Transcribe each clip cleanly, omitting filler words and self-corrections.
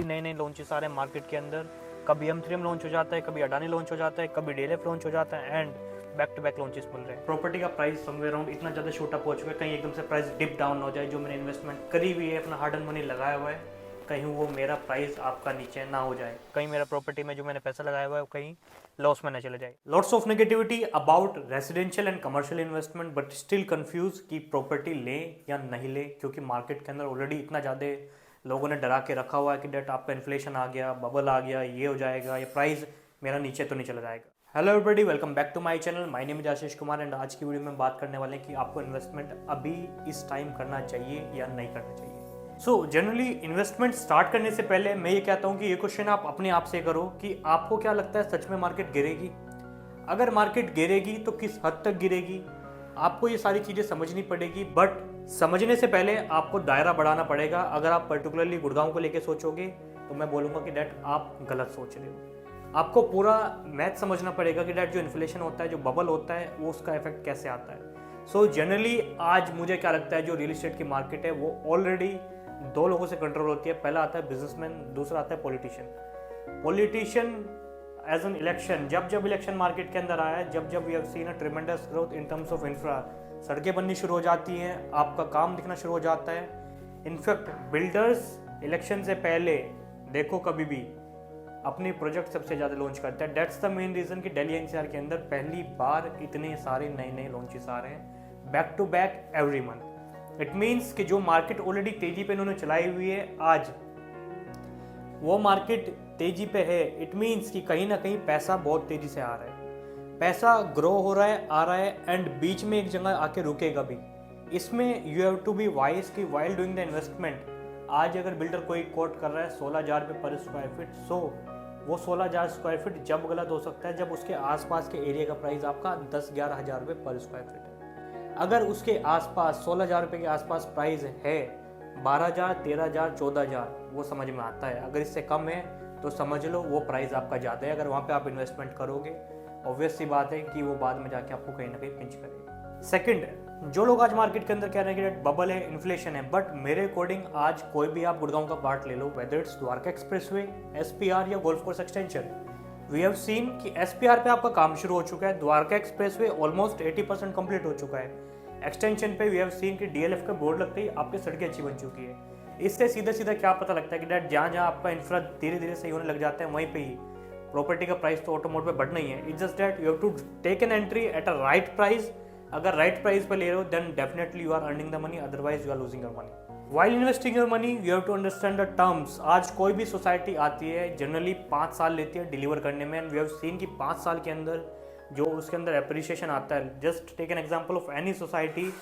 Daily नए नए launches आ रहे हैं मार्केट के अंदर। कभी M3M लॉन्च हो जाता है, कभी अडानी लॉन्च हो जाता है, कभी DLF लॉन्च हो जाता है and back to back launches मिल रहे हैं। प्रॉपर्टी का प्राइस समवेयर अराउंड इतना ज़्यादा छोटा पहुंच चुका है, कहीं एकदम से प्राइस डिप डाउन हो जाए, जो मैंने इन्वेस्टमेंट करी हुई है, अपना हार्ड एंड मनी लगाया हुआ है, कहीं वो मेरा प्राइस आपका नीचे ना हो जाए, कहीं मेरा प्रॉपर्टी में जो मैंने पैसा लगाया हुआ है कहीं लॉस में ना चले जाए। Lots of negativity about residential and commercial investment, but still confuse कि प्रॉपर्टी लें या नहीं लें, क्योंकि मार्केट के अंदर ऑलरेडी इतना ज़्यादा लोगों ने डरा के रखा हुआ है कि डेट आपका इन्फ्लेशन आ गया, बबल आ गया, ये हो जाएगा, ये प्राइस मेरा नीचे तो नहीं चला जाएगा। Hello everybody, welcome back to my channel. My name is Ashish Kumar and आज की वीडियो में बात करने वाले हैं कि आपको इन्वेस्टमेंट अभी इस टाइम करना चाहिए या नहीं करना चाहिए। सो जनरली इन्वेस्टमेंट स्टार्ट करने से पहले मैं ये कहता हूँ कि ये क्वेश्चन आप अपने आप से करो कि आपको क्या लगता है, सच में मार्केट गिरेगी? अगर मार्केट गिरेगी तो किस हद तक गिरेगी, आपको ये सारी चीज़ें समझनी पड़ेगी। बट समझने से पहले आपको दायरा बढ़ाना पड़ेगा। अगर आप पर्टिकुलरली गुड़गांव को लेके सोचोगे तो मैं बोलूँगा कि डैट आप गलत सोच रहे हो। आपको पूरा मैथ समझना पड़ेगा कि डैट जो इन्फ्लेशन होता है, जो बबल होता है, वो उसका इफेक्ट कैसे आता है। सो जनरली आज मुझे क्या लगता है, जो रियल एस्टेट की मार्केट है वो ऑलरेडी दो लोगों से कंट्रोल होती है। पहला आता है बिजनेसमैन, दूसरा आता है politician. Politician as an election, जब इलेक्शन मार्केट के अंदर आया है, जब we have seen a tremendous growth in terms of infra, सड़कें बननी शुरू हो जाती हैं, आपका काम दिखना शुरू हो जाता है। इनफैक्ट बिल्डर्स इलेक्शन से पहले देखो कभी भी अपनी प्रोजेक्ट सबसे ज़्यादा लॉन्च करते हैं। डेट्स द मेन रीज़न कि दिल्ली एनसीआर के अंदर पहली बार इतने सारे नए नए लॉन्चेस आ रहे हैं back to back every month. It means कि जो मार्केट ऑलरेडी तेजी पे इन्होंने चलाई हुई है, आज वो मार्केट तेजी पे है। इट मीन्स कि कहीं ना कहीं पैसा बहुत तेजी से आ रहा है, पैसा ग्रो हो रहा है, आ रहा है एंड बीच में एक जगह आके रुकेगा भी। इसमें you have to be wise कि वाइल डूइंग द इन्वेस्टमेंट, आज अगर बिल्डर कोई कोट कर रहा है 16,000 रुपये पर स्क्वायर फीट, सो वो 16,000 स्क्वायर फीट जब गलत हो सकता है जब उसके आसपास के एरिया का प्राइस आपका 10-11 हज़ार रुपये पर स्क्वायर फीट है। अगर उसके आसपास 16,000 रुपये के आसपास प्राइस है, 12,000, 13,000, 14,000, वो समझ में आता है। अगर इससे कम है तो समझ लो वो प्राइस आपका ज़्यादा है। अगर वहाँ पे आप इन्वेस्टमेंट करोगे, ऑब्वियस सी बात है कि वो बाद में जाके आपको कहीं ना कहीं पिंच करेगा। सेकंड, जो लोग आज मार्केट के अंदर कह रहे हैं कि बबल है, इन्फ्लेशन है, बट मेरे अकॉर्डिंग आज कोई भी आप गुड़गांव का पार्ट ले लो, whether it's Dwarka expressway, SPR या golf course extension, we have seen कि SPR पे आपका काम शुरू हो चुका है, द्वारका एक्सप्रेसवे ऑलमोस्ट 80% कंप्लीट हो चुका है, एक्सटेंशन पे वी हैव सीन कि DLF का बोर्ड लगते ही आपकी सड़कें अच्छी बन चुकी है। इससे सीधा सीधा क्या पता लगता है कि डैट जहाँ जहाँ आपका इंफ्रा धीरे धीरे सही होने लग जाता है, वहीं पे ही प्रॉपर्टी का प्राइस तो ऑटोमोट पे बढ़ना ही है। It's just that you have to take an entry at a right price. अगर राइट प्राइस पे ले रहे हो then definitely you are earning the money, otherwise you are losing your money. While investing your money you have to understand the terms. आज कोई भी society आती है जनरली 5 साल लेती है डिलीवर करने में, एंड वी हैव सीन कि 5 साल के अंदर जो उसके अंदर एप्रिसिएशन आता है। Just take an example of any society.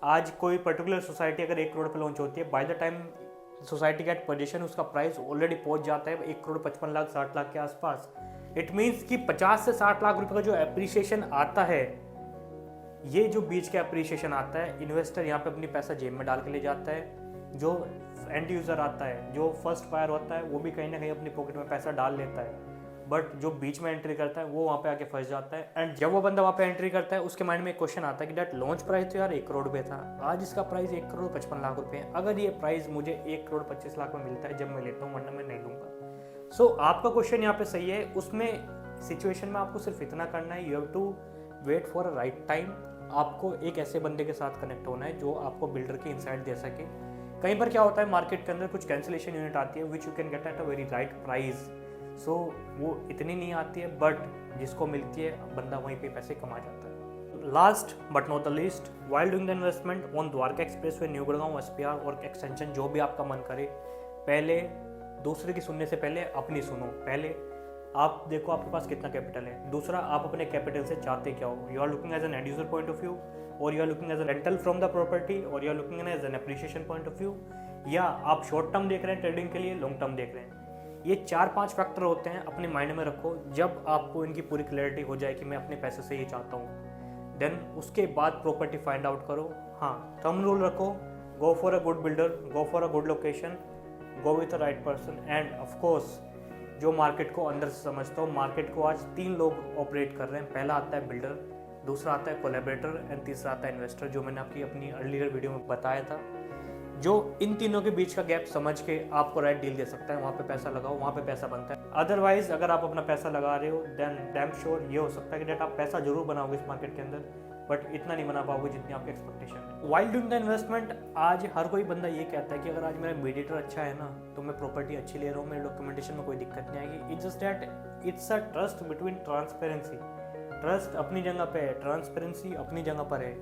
आज कोई पर्टिकुलर सोसाइटी अगर 1 करोड़ पे लॉन्च होती है, by the time society get position उसका प्राइस ऑलरेडी पहुंच जाता है 1 करोड़ 55 लाख 60 लाख के आसपास। इट मीन्स कि 50 से 60 लाख रुपए का जो एप्रिसिएशन आता है, ये जो बीच का एप्रिसिएशन आता है, इन्वेस्टर यहाँ पे अपनी पैसा जेब में डाल के ले जाता है। जो एंड यूज़र आता है, जो फर्स्ट बायर होता है, वो भी कहीं ना कहीं अपनी पॉकेट में पैसा डाल लेता है, बट जो बीच में एंट्री करता है वो वहाँ पे आके फंस जाता है। एंड जब वो बंदा वहाँ पे एंट्री करता है, उसके माइंड में एक क्वेश्चन आता है कि डैट लॉन्च प्राइस तो यार 1 करोड़ रुपये था, आज इसका प्राइस 1 करोड़ 55 लाख रुपये है। अगर ये प्राइस मुझे 1 करोड़ 25 लाख में मिलता है जब मैं लेता हूँ, वरना मैं नहीं लूँगा। सो आपका क्वेश्चन यहाँ पे सही है। उसमें सिचुएशन में आपको सिर्फ इतना करना है, you have to wait for a right time. आपको एक ऐसे बंदे के साथ कनेक्ट होना है जो आपको बिल्डर की इनसाइट दे सके। कई बार क्या होता है, मार्केट के अंदर कुछ कैंसिलेशन यूनिट आती है which you can get at a very right price. So वो इतनी नहीं आती है, बट जिसको मिलती है बंदा वहीं पे पैसे कमा जाता है। Last but not the least, while doing the investment on Dwarka expressway, new Gurgaon, SPR और एक्सटेंशन, जो भी आपका मन करे, पहले दूसरे की सुनने से पहले अपनी सुनो। पहले आप देखो आपके पास कितना कैपिटल है, दूसरा आप अपने कैपिटल से चाहते क्या हो। You are looking as an end user point of view, और you are looking as a rental from the property, और you are looking as an appreciation point of view, या आप शॉर्ट टर्म देख रहे हैं ट्रेडिंग के लिए, long term देख रहे हैं। ये 4-5 फैक्टर होते हैं, अपने माइंड में रखो। जब आपको इनकी पूरी क्लैरिटी हो जाए कि मैं अपने पैसे से ये चाहता हूँ, देन उसके बाद प्रॉपर्टी फाइंड आउट करो। हाँ, थंब रूल रखो, go for a good builder, go for a good location, go with a right person, and of course जो मार्केट को अंदर से समझता हो। मार्केट को आज 3 लोग ऑपरेट कर रहे हैं। पहला आता है बिल्डर, दूसरा आता है कोलैबोरेटर, एंड तीसरा आता है इन्वेस्टर, जो मैंने आपकी अपनी अर्लियर वीडियो में बताया था। जो इन तीनों के बीच का गैप समझ के आपको राइट डील दे सकता है, वहाँ पे पैसा लगाओ, वहाँ पे पैसा बनता है। अदरवाइज अगर आप अपना पैसा लगा रहे हो देन डैम श्योर ये हो सकता है कि डेट आप पैसा जरूर बनाओगे इस मार्केट के अंदर, बट इतना नहीं बना पाओगे जितनी आपकी एक्सपेक्टेशन है। वाइल डूइंग द इन्वेस्टमेंट आज हर कोई बंदा ये कहता है कि अगर आज मेरा मीडिएटर अच्छा है ना तो मैं प्रॉपर्टी अच्छी ले रहा हूँ, मेरे डॉक्यूमेंटेशन में कोई दिक्कत नहीं आएगी। It's just that it's a trust between transparency. Trust अपनी जगह पे है, ट्रांसपेरेंसी अपनी जगह पर है।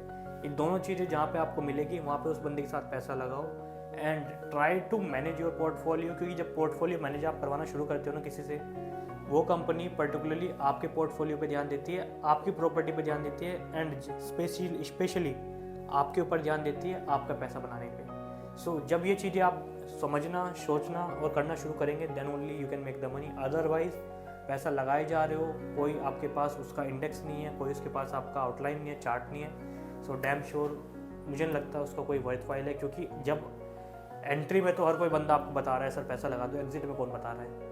इन दोनों चीज़ें जहाँ पे आपको मिलेगी वहाँ पे उस बंदे के साथ पैसा लगाओ and try to manage your portfolio. क्योंकि जब पोर्टफोलियो मैनेज आप करवाना शुरू करते हो ना किसी से, वो कंपनी पर्टिकुलरली आपके पोर्टफोलियो पे ध्यान देती है, आपकी प्रॉपर्टी पे ध्यान देती है एंड स्पेशली आपके ऊपर ध्यान देती है आपका पैसा बनाने पे। सो जब ये चीज़ें आप समझना, सोचना और करना शुरू करेंगे then only you can make the money. Otherwise पैसा लगाए जा रहे हो, कोई आपके पास उसका इंडेक्स नहीं है, कोई उसके पास आपका आउटलाइन नहीं है, चार्ट नहीं है, सो डैम श्योर मुझे नहीं लगता उसका कोई वर्थवाइल है। क्योंकि जब एंट्री में तो हर कोई बंदा आपको बता रहा है सर पैसा लगा दो, एग्जिट में कौन बता रहा है?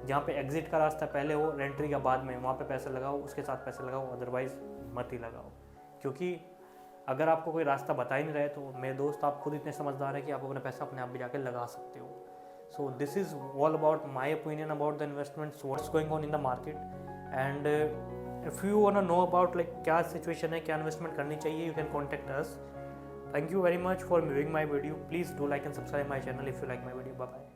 जहाँ पे एग्जिट का रास्ता पहले हो, एंट्री का बाद में, वहाँ पे पैसा लगाओ, उसके साथ पैसा लगाओ, अदरवाइज मत ही लगाओ। क्योंकि अगर आपको कोई रास्ता बता ही नहीं रहे तो मेरे दोस्त आप खुद इतने समझदार है कि आप अपना पैसा अपने आप भी जाकर लगा सकते हो। So this is all about my opinion about the investments, what's going on in the market and if you want to know about like क्या सिचुएशन है, क्या इन्वेस्टमेंट करनी चाहिए, you can contact us. Thank you very much for viewing my video. Please do like and subscribe my channel if you like my video. Bye bye.